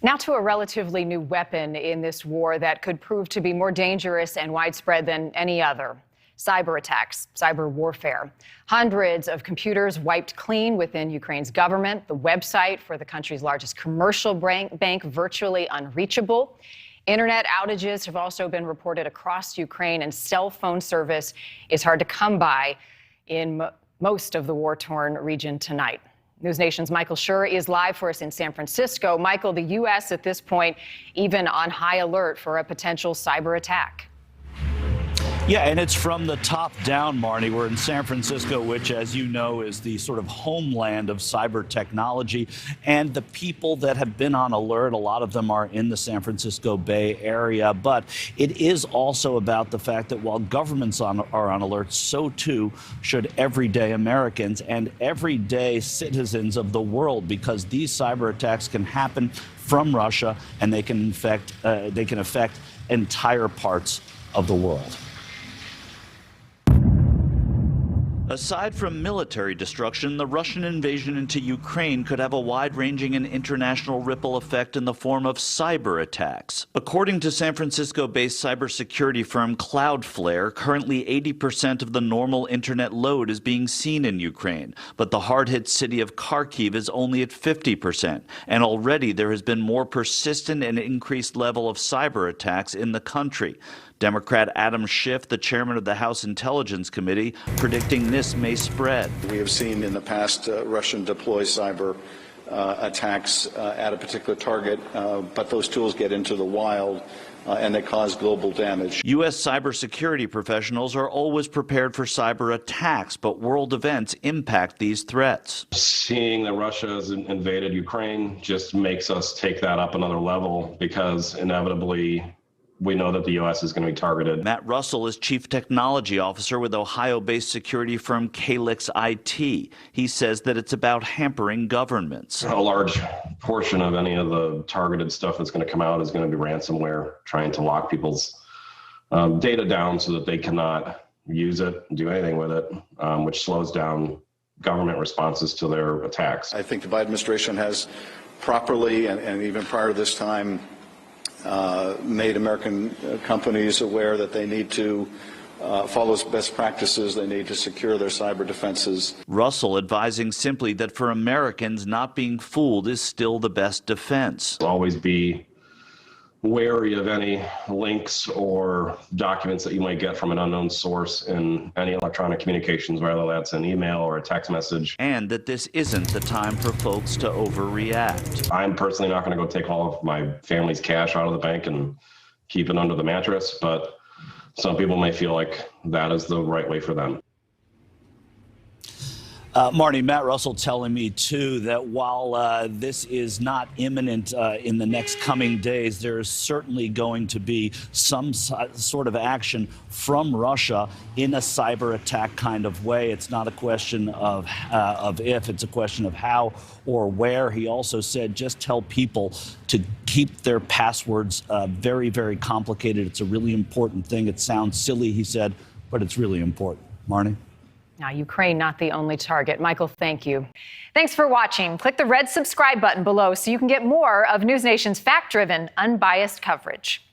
Now to a relatively new weapon in this war that could prove to be more dangerous and widespread than any other. Cyber attacks, cyber warfare. Hundreds of computers wiped clean within Ukraine's government. The website for the country's largest commercial bank virtually unreachable. Internet outages have also been reported across Ukraine, and cell phone service is hard to come by in most of the war-torn region tonight. NewsNation's Michael Schur is live for us in San Francisco. Michael, the U.S. at this point even on high alert for a potential cyber attack. Yeah, and it's from the top down, Marnie. We're in San Francisco, which, as you know, is the sort of homeland of cyber technology. And the people that have been on alert, a lot of them are in the San Francisco Bay Area. But it is also about the fact that while governments are on alert, so too should everyday Americans and everyday citizens of the world, because these cyber attacks can happen from Russia and they can affect entire parts of the world. Aside from military destruction, the Russian invasion into Ukraine could have a wide-ranging and international ripple effect in the form of cyber attacks. According to San Francisco-based cybersecurity firm Cloudflare, currently 80% of the normal internet load is being seen in Ukraine, but the hard-hit city of Kharkiv is only at 50%, and already there has been more persistent and increased level of cyber attacks in the country. Democrat Adam Schiff, the chairman of the House Intelligence Committee, predicting this may spread. We have seen in the past Russian deploy cyber attacks at a particular target, but those tools get into the wild and they cause global damage. U.S. cybersecurity professionals are always prepared for cyber attacks, but world events impact these threats. Seeing that Russia has invaded Ukraine just makes us take that up another level, because inevitably we know that the U.S. is going to be targeted. Matt Russell is chief technology officer with Ohio-based security firm Calyx IT. He says that it's about hampering governments. A large portion of any of the targeted stuff that's going to come out is going to be ransomware, trying to lock people's data down so that they cannot use it, do anything with it, which slows down government responses to their attacks. I think the Biden administration has properly, and even prior to this time, made American companies aware that they need to follow best practices. They need to secure their cyber defenses. Russell advising simply that for Americans, not being fooled is still the best defense. Always be wary of any links or documents that you might get from an unknown source in any electronic communications, whether that's an email or a text message. And that this isn't the time for folks to overreact. I'm personally not going to go take all of my family's cash out of the bank and keep it under the mattress, but some people may feel like that is the right way for them. Marty, Matt Russell telling me, too, that while this is not imminent in the next coming days, there is certainly going to be some sort of action from Russia in a cyber attack kind of way. It's not a question of if, it's a question of how or where. He also said just tell people to keep their passwords very, very complicated. It's a really important thing. It sounds silly, he said, but it's really important. Marnie? Now, Ukraine not the only target. Michael, thank you. Thanks for watching. Click the red subscribe button below so you can get more of NewsNation's fact-driven, unbiased coverage.